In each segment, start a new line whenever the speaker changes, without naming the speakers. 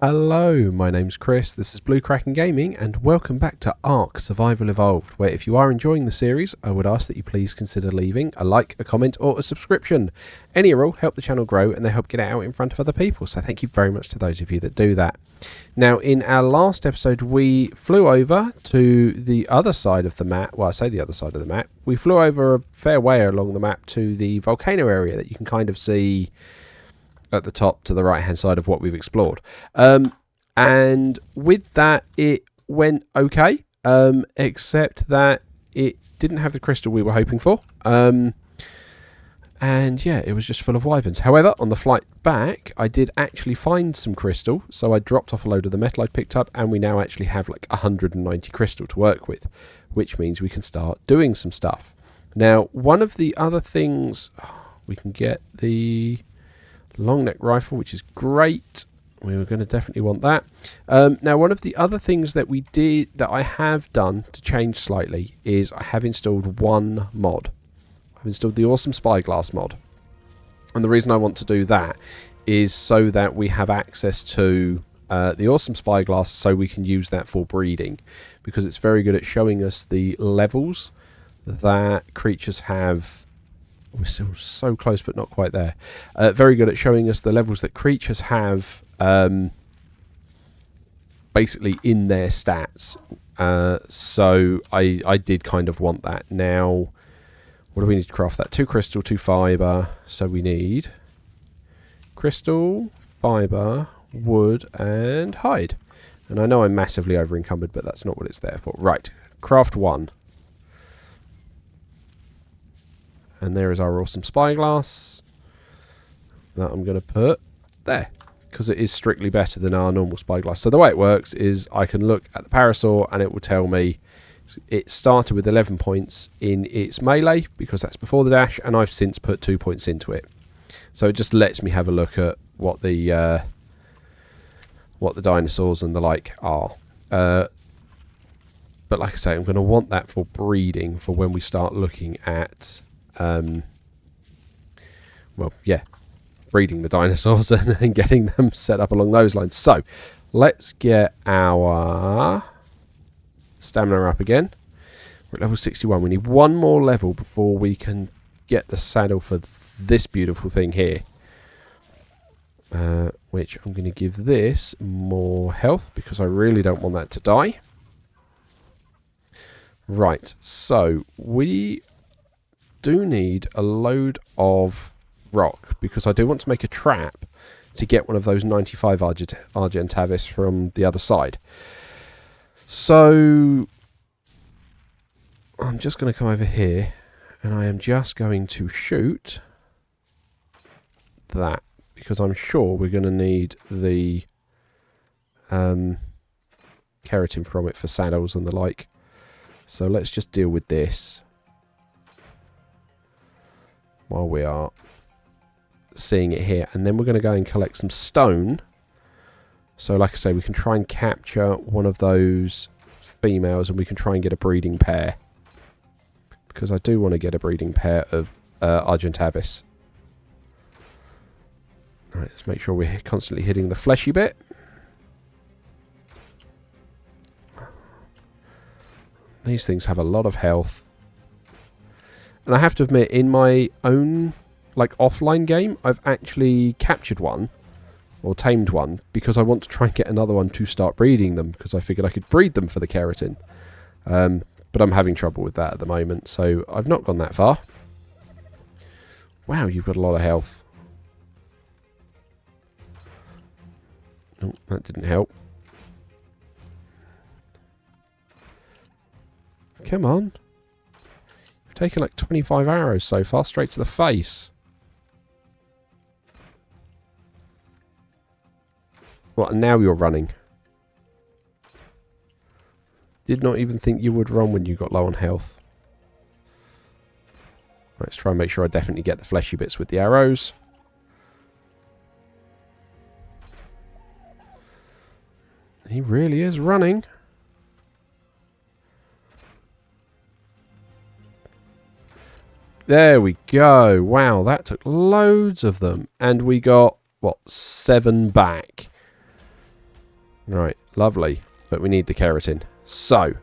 Hello, my name's Chris, this is Blue Kraken Gaming, and welcome back to Ark Survival Evolved, where if you are enjoying the series, I would ask that you please consider leaving a like, a comment, or a subscription. Any or all help the channel grow, and they help get it out in front of other people, so thank you very much to those of you that do that. Now, in our last episode, we flew over to the other side of the map. Well, I say the other side of the map. We flew over a fair way along the map to the volcano area that you can kind of see at the top to the right hand side of what we've explored, and with that it went okay, except that it didn't have the crystal we were hoping for, and yeah, it was just full of wyverns. However, on the flight back I did actually find some crystal, so I dropped off a load of the metal I picked up, and we now actually have like 190 crystal to work with, which means we can start doing some stuff. Now, one of the other things, we can get the long neck rifle, which is great. We were going to definitely want that. Now, one of the other things that I have done to change slightly is I have installed one mod. I've installed the awesome spyglass mod, and the reason I want to do that is so that we have access to the awesome spyglass, so we can use that for breeding, because it's very good at showing us the levels that creatures have. We're still so close, but not quite there. Very good at showing us the levels that creatures have, basically in their stats. So I did kind of want that. Now, what do we need to craft that? 2 crystal, 2 fibre. So we need crystal, fibre, wood, and hide. And I know I'm massively over encumbered, but that's not what it's there for. Right, craft 1. And there is our awesome spyglass that I'm going to put there, because it is strictly better than our normal spyglass. So the way it works is I can look at the parasaur and it will tell me it started with 11 points in its melee, because that's before the dash, and I've since put 2 points into it. So it just lets me have a look at what the dinosaurs and the like are. But like I say, I'm going to want that for breeding, for when we start looking at well, yeah, breeding the dinosaurs and getting them set up along those lines. So let's get our stamina up again. We're at level 61. We need one more level before we can get the saddle for this beautiful thing here, which I'm going to give this more health, because I really don't want that to die. Right, so we do need a load of rock, because I do want to make a trap to get one of those 95 Argentavis from the other side. So I'm just going to come over here, and I am just going to shoot that, because I'm sure we're going to need the keratin from it for saddles and the like. So let's just deal with this while we are seeing it here, and then we're going to go and collect some stone. So like I say, we can try and capture one of those females, and we can try and get a breeding pair, because I do want to get a breeding pair of Argentavis. Alright, let's make sure we're constantly hitting the fleshy bit. These things have a lot of health. And I have to admit, in my own like offline game, I've actually captured one, or tamed one, because I want to try and get another one to start breeding them, because I figured I could breed them for the keratin. But I'm having trouble with that at the moment, so I've not gone that far. Wow, you've got a lot of health. Oh, that didn't help. Come on. You've taken like 25 arrows so far, straight to the face. What, and now you're running? Did not even think you would run when you got low on health. Let's try and make sure I definitely get the fleshy bits with the arrows. He really is running. There we go. Wow, that took loads of them. And we got, what, 7 back. Right, lovely. But we need the keratin. So,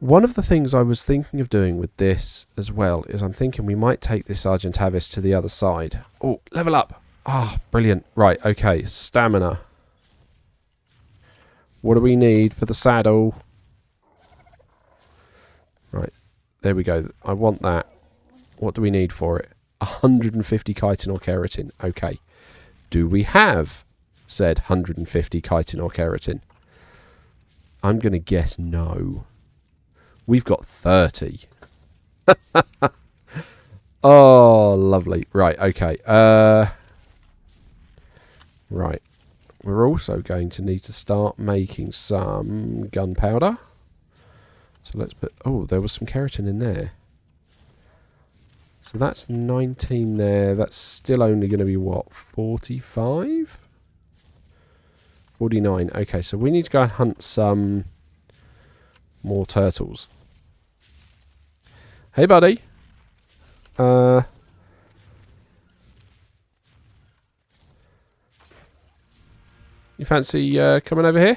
one of the things I was thinking of doing with this as well is I'm thinking we might take this Argentavis to the other side. Oh, level up. Ah, brilliant. Right, okay. Stamina. What do we need for the saddle? Right, there we go. I want that. What do we need for it? 150 chitin or keratin. Okay. Do we have said 150 chitin or keratin? I'm going to guess no. We've got 30. Oh, lovely. Right, okay. Right. We're also going to need to start making some gunpowder. So let's put... Oh, there was some keratin in there. So that's 19 there. That's still only going to be, what, 45? 49. Okay, so we need to go and hunt some more turtles. Hey, buddy. You fancy coming over here?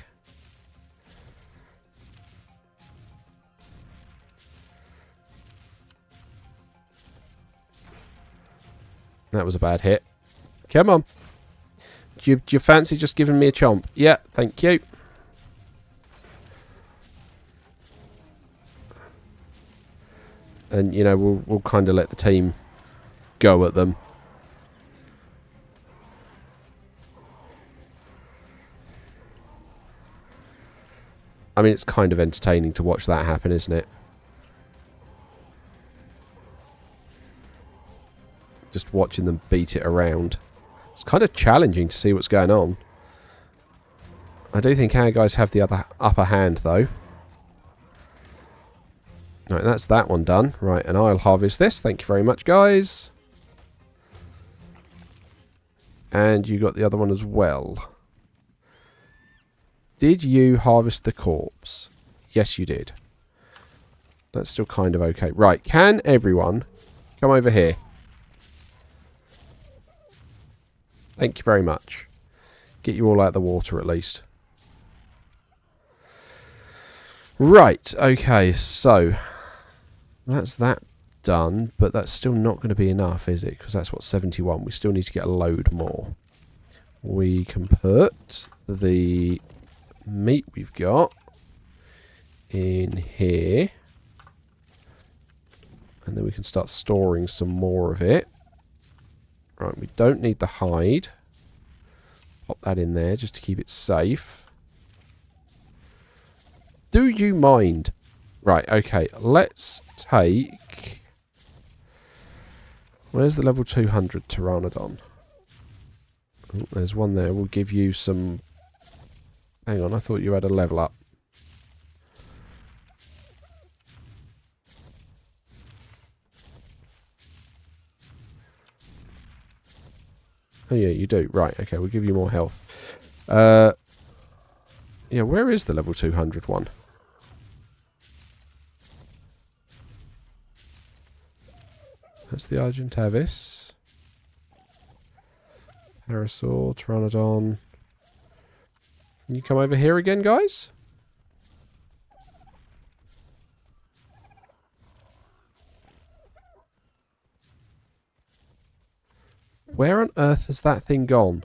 That was a bad hit. Come on. Do you fancy just giving me a chomp? Yeah, thank you. And, you know, we'll kind of let the team go at them. I mean, it's kind of entertaining to watch that happen, isn't it? Just watching them beat it around. It's kind of challenging to see what's going on. I do think our guys have the upper hand, though. Right, that's that one done. Right, and I'll harvest this. Thank you very much, guys. And you got the other one as well. Did you harvest the corpse? Yes, you did. That's still kind of okay. Right, can everyone come over here? Thank you very much. Get you all out of the water at least. Right, okay, so that's that done, but that's still not going to be enough, is it? Because that's what, 71. We still need to get a load more. We can put the meat we've got in here. And then we can start storing some more of it. Right, we don't need the hide. Pop that in there just to keep it safe. Do you mind? Right, okay, let's take... Where's the level 200 Pteranodon? Oh, there's one there. We'll give you some... Hang on, I thought you had a level up. Oh yeah, you do. Right, okay, we'll give you more health. Yeah, where is the level 200 one? That's the Argentavis. Parasaur, Pteranodon. Can you come over here again, guys? Where on earth has that thing gone?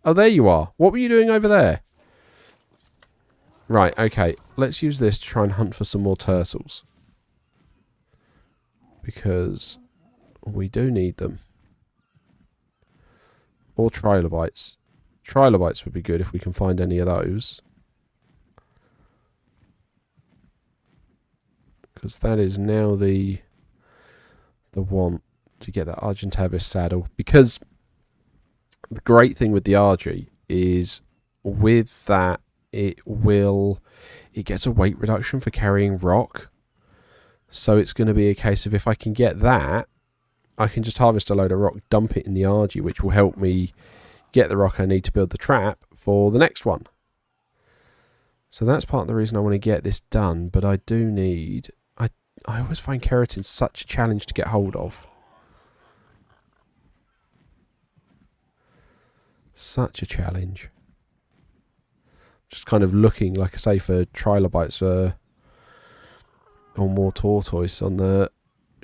Oh, there you are. What were you doing over there? Right, okay. Let's use this to try and hunt for some more turtles. Because we do need them. Or trilobites. Trilobites would be good if we can find any of those. Because that is now the want to get that Argentavis saddle. Because the great thing with the Argy is with that it gets a weight reduction for carrying rock. So it's going to be a case of if I can get that, I can just harvest a load of rock, dump it in the Argy, which will help me get the rock I need to build the trap for the next one. So that's part of the reason I want to get this done, but I do need... I always find keratin such a challenge to get hold of. Such a challenge. Just kind of looking, like I say, for trilobites or more tortoise on the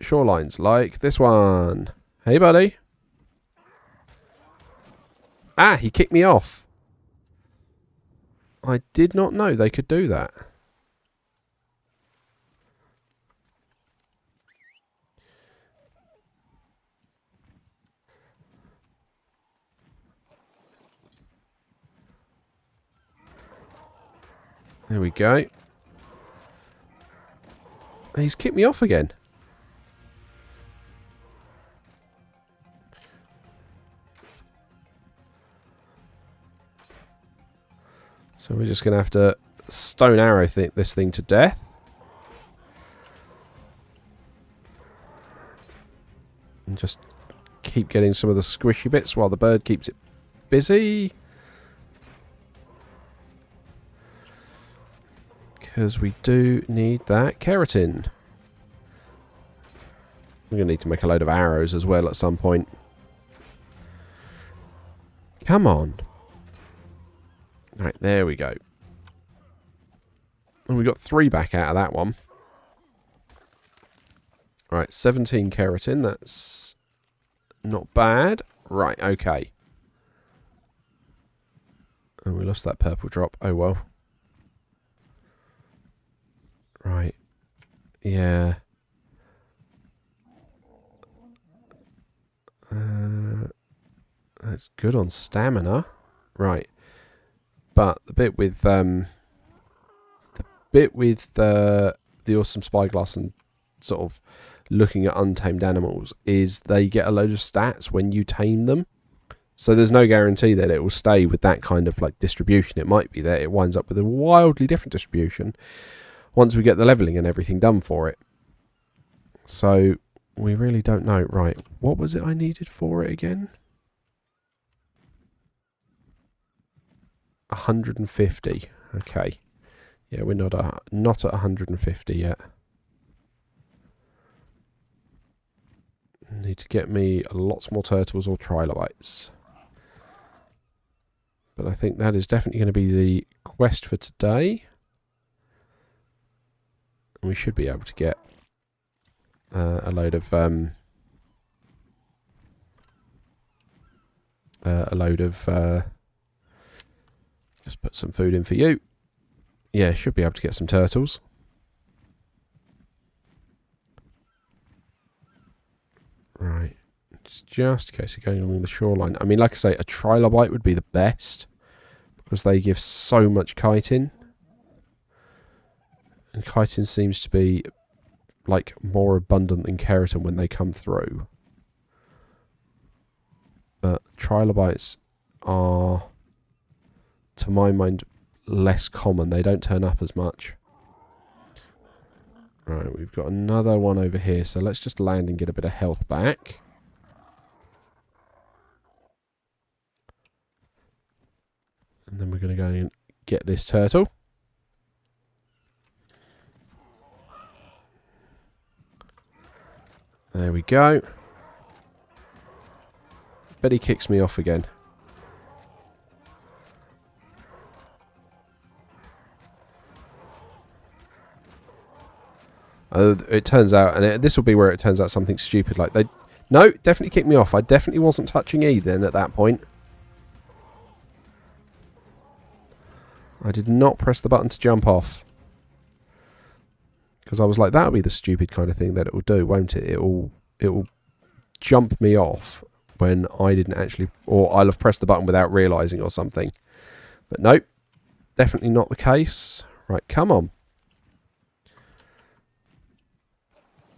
shorelines, like this one. Hey, buddy. Ah, he kicked me off. I did not know they could do that. There we go. He's kicked me off again. So we're just going to have to stone arrow this thing to death. And just keep getting some of the squishy bits while the bird keeps it busy. Because we do need that keratin. We're going to need to make a load of arrows as well at some point. Come on. Right, there we go. And we got 3 back out of that one. Right, 17 keratin. That's not bad. Right, okay. And we lost that purple drop. Oh, well. Right. Yeah. That's good on stamina. Right. But the bit with the awesome spyglass and sort of looking at untamed animals is they get a load of stats when you tame them. So there's no guarantee that it will stay with that kind of like distribution. It might be that it winds up with a wildly different distribution once we get the leveling and everything done for it. So we really don't know. Right, what was it I needed for it again? 150. Okay. Yeah, we're not at 150 yet. Need to get me lots more turtles or trilobites. But I think that is definitely going to be the quest for today. And we should be able to get a load of just put some food in for you. Yeah, should be able to get some turtles. Right. Just in case you're going along the shoreline. I mean, like I say, a trilobite would be the best because they give so much chitin. And chitin seems to be like more abundant than keratin when they come through. But trilobites are, to my mind, less common. They don't turn up as much. Right, we've got another one over here, so let's just land and get a bit of health back. And then we're going to go and get this turtle. There we go. Bet he kicks me off again. It turns out, and this will be where it turns out something stupid like they... No, definitely kicked me off. I definitely wasn't touching E then at that point. I did not press the button to jump off. Because I was like, that'll be the stupid kind of thing that it will do, won't it? It will jump me off when I didn't actually... Or I'll have pressed the button without realising or something. But nope. Definitely not the case. Right, come on.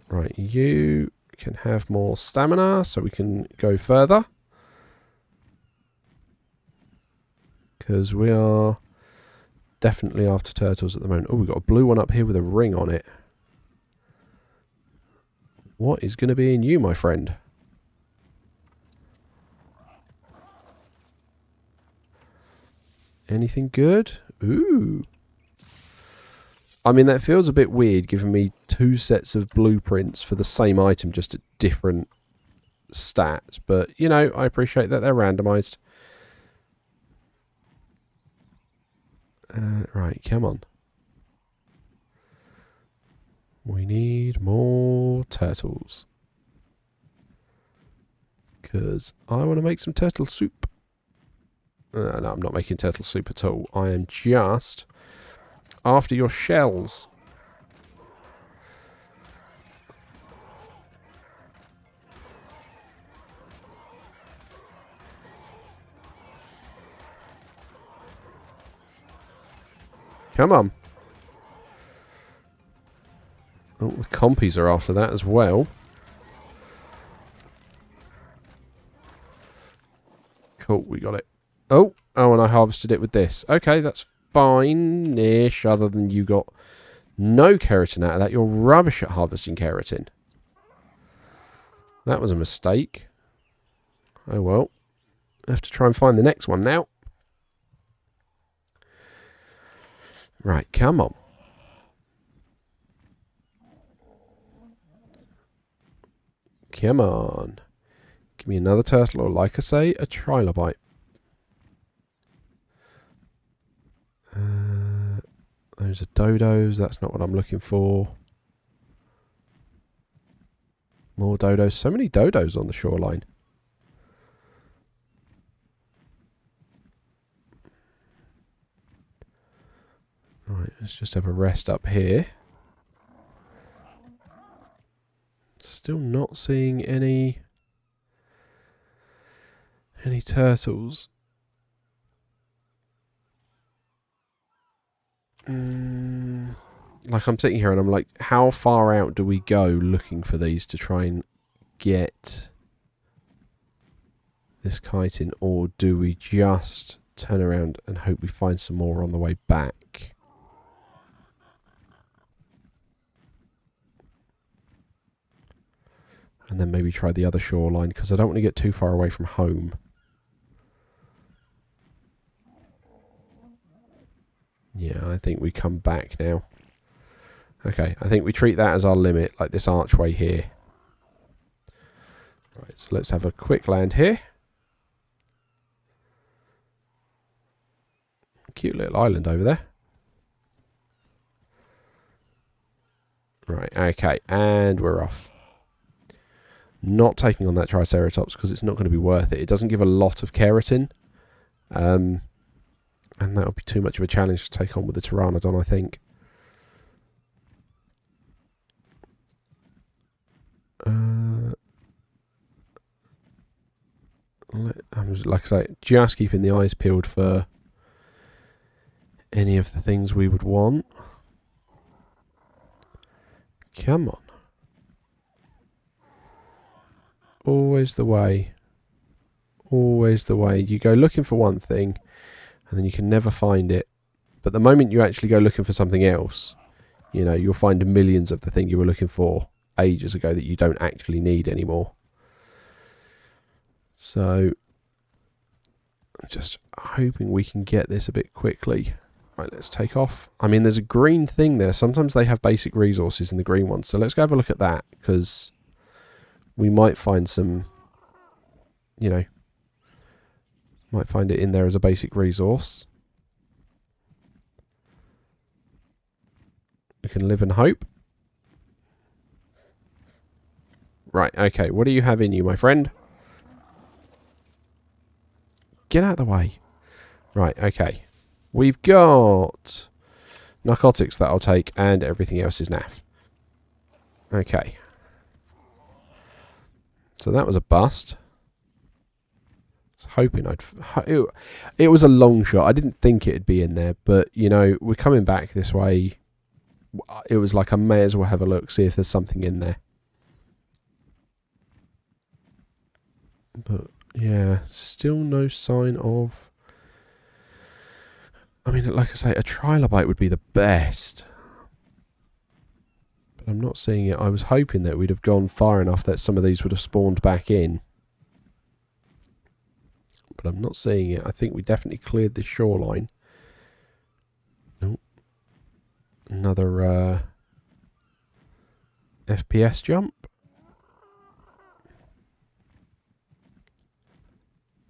Right, you can have more stamina so we can go further. Because we are definitely after turtles at the moment. Oh, we've got a blue one up here with a ring on it. What is going to be in you, my friend? Anything good? Ooh. I mean, that feels a bit weird giving me 2 sets of blueprints for the same item, just at different stats. But, you know, I appreciate that they're randomised. Right, come on. We need more turtles. Because I want to make some turtle soup. No, I'm not making turtle soup at all. I am just after your shells. Come on. Oh, the compies are after that as well. Cool, we got it. Oh, and I harvested it with this. Okay, that's fine-ish, other than you got no keratin out of that. You're rubbish at harvesting keratin. That was a mistake. Oh well. I have to try and find the next one now. Right, come on. Come on. Give me another turtle, or like I say, a trilobite. Those are dodos. That's not what I'm looking for. More dodos. So many dodos on the shoreline. Right, let's just have a rest up here. Still not seeing any turtles. Like, I'm sitting here and I'm like, how far out do we go looking for these to try and get this chitin, or do we just turn around and hope we find some more on the way back? And then maybe try the other shoreline, because I don't want to get too far away from home. Yeah, I think we come back now. Okay, I think we treat that as our limit, like this archway here. Right, so let's have a quick land here. Cute little island over there. Right, okay, and we're off. Not taking on that Triceratops because it's not going to be worth it. It doesn't give a lot of keratin. And that would be too much of a challenge to take on with the Pteranodon, I think. Like I say, just keeping the eyes peeled for any of the things we would want. Come on. Always the way. Always the way. You go looking for one thing, and then you can never find it. But the moment you actually go looking for something else, you know, you'll find millions of the thing you were looking for ages ago that you don't actually need anymore. So, I'm just hoping we can get this a bit quickly. Right, let's take off. I mean, there's a green thing there. Sometimes they have basic resources in the green ones. So let's go have a look at that, because we might find some, you know, might find it in there as a basic resource. We can live and hope. Right, okay. What do you have in you, my friend? Get out of the way. Right, okay. We've got narcotics that I'll take, and everything else is naff. Okay. So that was a bust. I was hoping it was a long shot. I didn't think it'd be in there, but, you know, we're coming back this way. It was like I may as well have a look, see if there's something in there. But, yeah, still no sign of... I mean, like I say, a trilobite would be the best. But I'm not seeing it. I was hoping that we'd have gone far enough that some of these would have spawned back in. But I'm not seeing it. I think we definitely cleared the shoreline. Oh, another FPS jump.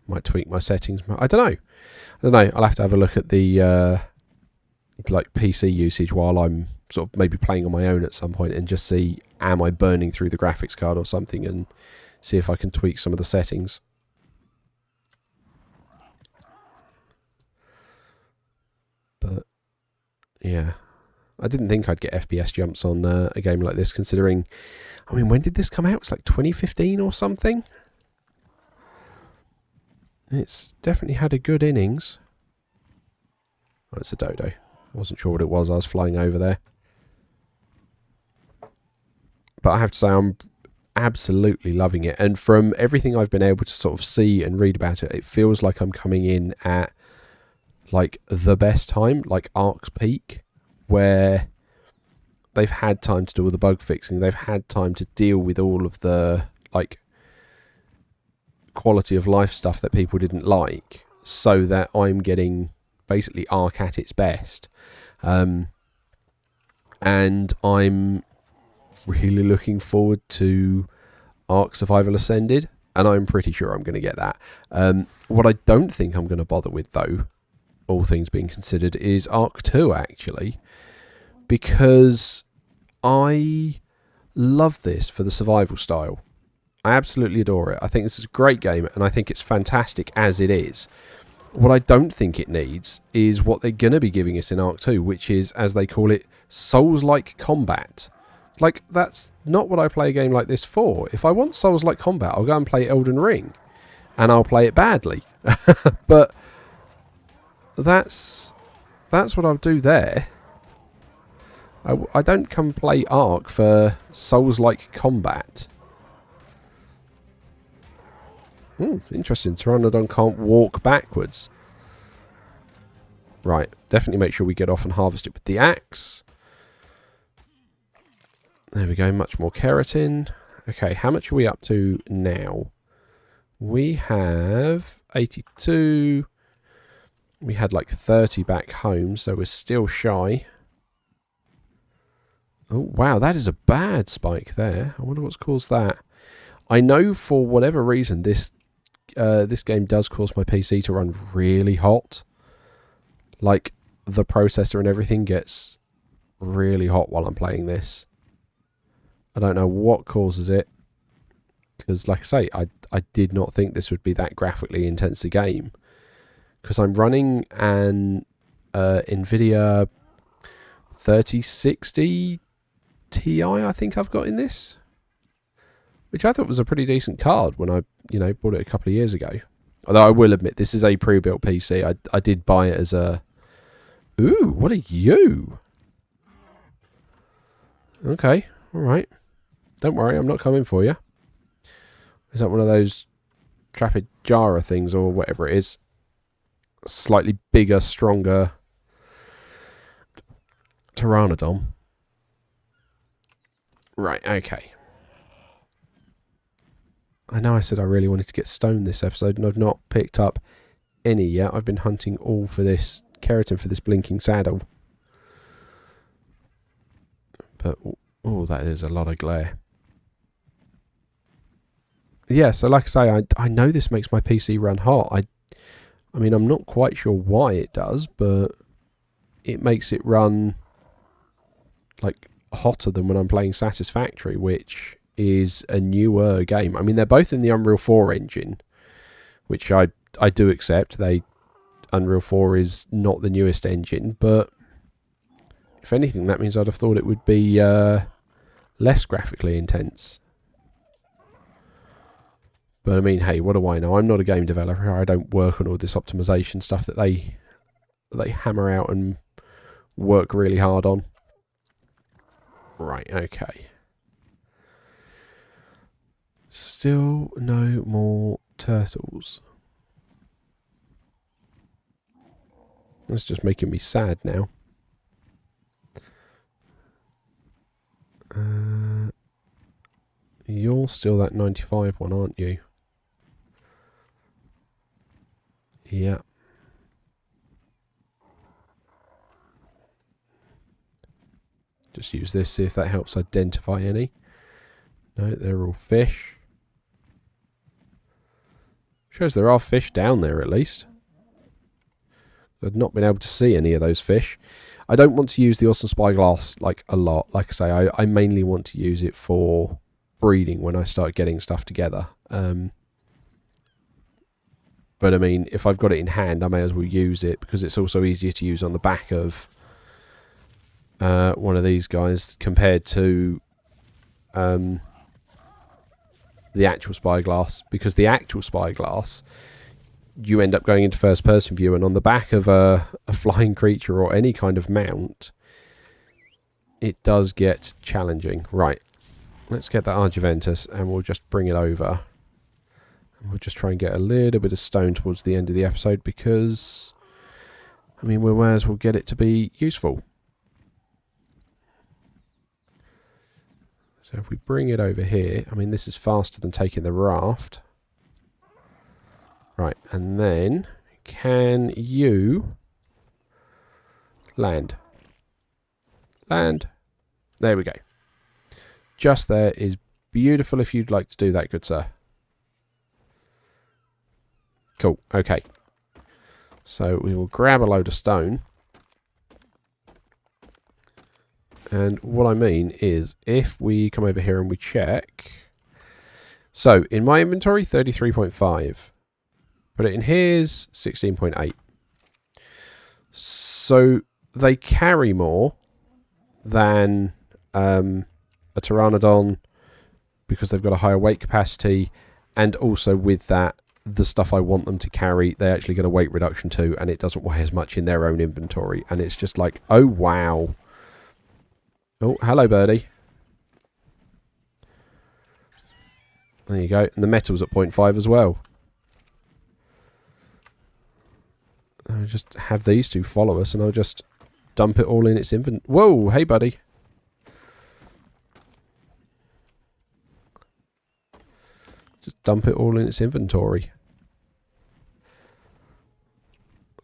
Might tweak my settings. I don't know. I'll have to have a look at the like PC usage while I'm sort of maybe playing on my own at some point, and just see, am I burning through the graphics card or something, and see if I can tweak some of the settings. But yeah, I didn't think I'd get FPS jumps on a game like this, considering, I mean, when did this come out? It's like 2015 or something. It's definitely had a good innings. Oh, it's a dodo. I wasn't sure what it was. I was flying over there. But I have to say, I'm absolutely loving it. And from everything I've been able to sort of see and read about it, it feels like I'm coming in at like the best time, like Ark's peak, where they've had time to do all the bug fixing. They've had time to deal with all of the like quality of life stuff that people didn't like, so that I'm getting basically Ark at its best. And I'm really looking forward to Ark Survival Ascended, and I'm pretty sure I'm going to get that. What I don't think I'm going to bother with, though, all things being considered, is Ark 2, actually, because I love this for the survival style. I absolutely adore it. I think this is a great game, and I think it's fantastic as it is. What I don't think it needs is what they're going to be giving us in Ark 2, which is, as they call it, Souls-like combat. Like, that's not what I play a game like this for. If I want Souls-like combat, I'll go and play Elden Ring, and I'll play it badly. But that's what I'll do there. I don't come play Ark for Souls-like combat. Interesting. Pteranodon can't walk backwards. Right. Definitely make sure we get off and harvest it with the axe. There we go. Much more keratin. Okay, how much are we up to now? We have 82. We had like 30 back home, so we're still shy. Oh, wow. That is a bad spike there. I wonder what's caused that. I know for whatever reason this game does cause my PC to run really hot. Like, the processor and everything gets really hot while I'm playing this. I don't know what causes it, because, like I say, I did not think this would be that graphically intense a game. Because I'm running an NVIDIA 3060 Ti, I think I've got in this. Which I thought was a pretty decent card when I, bought it a couple of years ago. Although I will admit, this is a pre-built PC. I did buy it as a... Ooh, what are you? Okay, alright. Don't worry, I'm not coming for you. Is that one of those Trapejara things or whatever it is? Slightly bigger, stronger Pteranodon. Right, okay. I know I said I really wanted to get stone this episode, and I've not picked up any yet. I've been hunting all for this keratin for this blinking saddle. But, oh, that is a lot of glare. Yeah, so like I say, I know this makes my PC run hot. I mean, I'm not quite sure why it does, but it makes it run like hotter than when I'm playing Satisfactory, which is a newer game. I mean, they're both in the Unreal 4 engine, which I do accept. Unreal 4 is not the newest engine, but if anything, that means I'd have thought it would be less graphically intense. But I mean, hey, what do I know? I'm not a game developer. I don't work on all this optimization stuff that they hammer out and work really hard on. Right, okay. Still no more turtles. That's just making me sad now. You're still that 95 one, aren't you? Yeah. Just use this, see if that helps identify any. No, they're all fish. Shows there are fish down there at least. I've not been able to see any of those fish. I don't want to use the awesome spyglass like a lot. Like I say, I mainly want to use it for breeding when I start getting stuff together. But I mean, if I've got it in hand, I may as well use it because it's also easier to use on the back of one of these guys compared to the actual spyglass. Because the actual spyglass, you end up going into first person view, and on the back of a flying creature or any kind of mount, it does get challenging. Right, let's get that Argentavis and we'll just bring it over. And we'll just try and get a little bit of stone towards the end of the episode because, I mean, we may as well get it to be useful. So if we bring it over here, I mean, this is faster than taking the raft. Right, and then can you land? Land. There we go. Just there is beautiful if you'd like to do that, good sir. Cool, okay. So we will grab a load of stone. And what I mean is, if we come over here and we check... So, in my inventory, 33.5. Put it in here's 16.8. So, they carry more than a Pteranodon because they've got a higher weight capacity, and also with that, the stuff I want them to carry, they actually get a weight reduction too, and it doesn't weigh as much in their own inventory. And it's just like, oh wow. Oh, hello birdie. There you go. And the metal's at 0.5 as well. I'll just have these two follow us, and I'll just dump it all in its inventory. Whoa, hey buddy. Just dump it all in its inventory.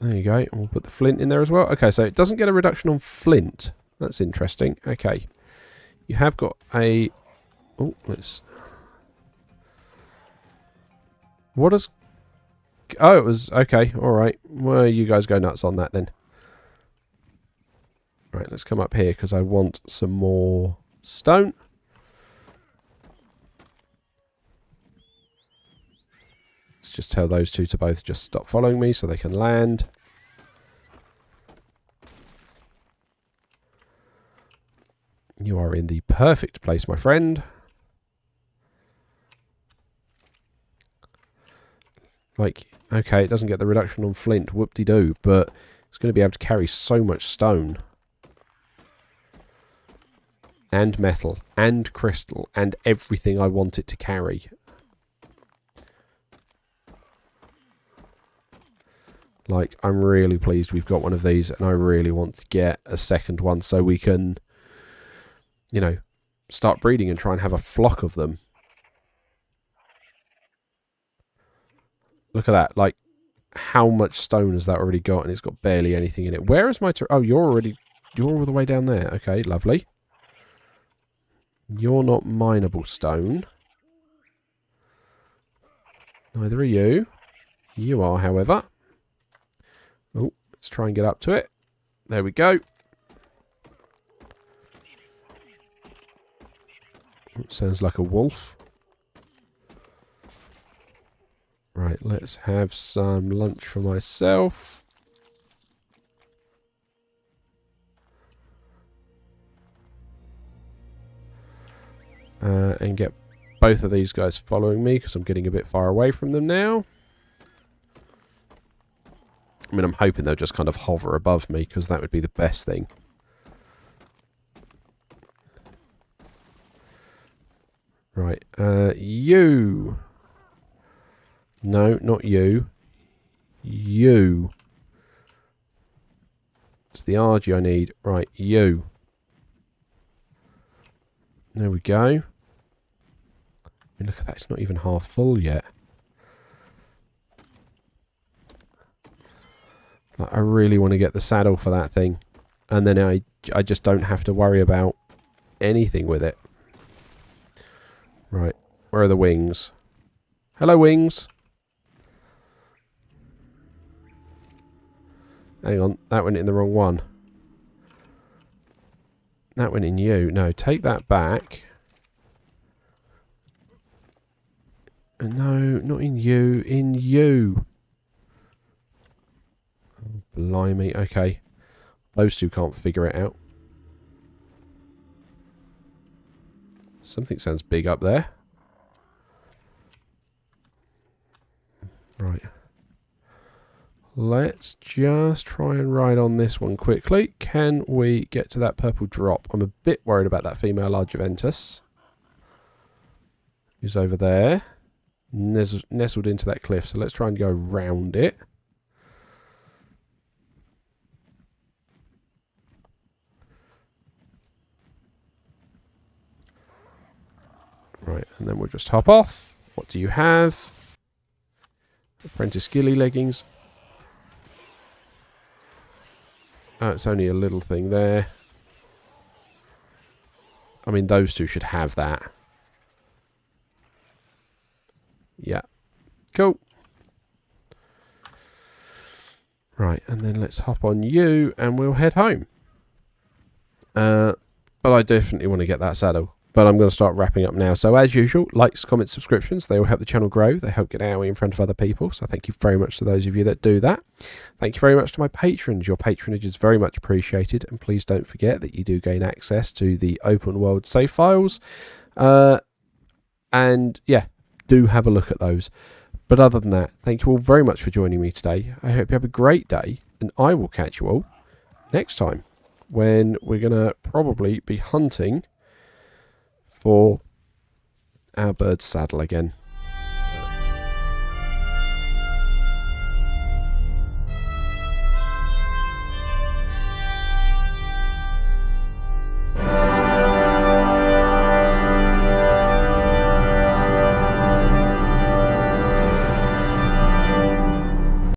There you go. And we'll put the flint in there as well. Okay, so it doesn't get a reduction on flint. That's interesting. Okay. You have got a... Oh, let's... What does... Oh, it was... Okay, alright. Well, you guys go nuts on that then. Right, let's come up here because I want some more stone. Let's just tell those two to both just stop following me so they can land. You are in the perfect place, my friend. Like, okay, it doesn't get the reduction on flint, whoop-de-doo, but it's going to be able to carry so much stone. And metal, and crystal, and everything I want it to carry. Like, I'm really pleased we've got one of these, and I really want to get a second one so we can, you know, start breeding and try and have a flock of them. Look at that. Like, how much stone has that already got? And it's got barely anything in it. Where is my... Oh, you're all the way down there. Okay, lovely. You're not mineable stone. Neither are you. You are, however. Oh, let's try and get up to it. There we go. It sounds like a wolf. Right, let's have some lunch for myself. And get both of these guys following me because I'm getting a bit far away from them now. I mean, I'm hoping they'll just kind of hover above me because that would be the best thing. Right, you. No, not you. You. It's the RG I need. Right, you. There we go. I mean, look at that. It's not even half full yet. Like, I really want to get the saddle for that thing. And then I just don't have to worry about anything with it. Right. Where are the wings? Hello, wings. Hang on, that went in the wrong one. That went in you. No, take that back. No, not in you. In you. Oh, blimey. Okay. Those two can't figure it out. Something sounds big up there. Right. Let's just try and ride on this one quickly. Can we get to that purple drop? I'm a bit worried about that female Argyventus. Who's over there. Nestled into that cliff. So let's try and go round it. Right, and then we'll just hop off. What do you have? Apprentice ghillie leggings. Oh, it's only a little thing there. I mean, those two should have that. Yeah. Cool. Right, and then let's hop on you and we'll head home. But I definitely want to get that saddle. But I'm going to start wrapping up now. So as usual, likes, comments, subscriptions, they will help the channel grow. They help get AOE in front of other people. So thank you very much to those of you that do that. Thank you very much to my patrons. Your patronage is very much appreciated. And please don't forget that you do gain access to the open world save files. And yeah, do have a look at those. But other than that, thank you all very much for joining me today. I hope you have a great day. And I will catch you all next time, when we're going to probably be hunting for our bird's saddle again.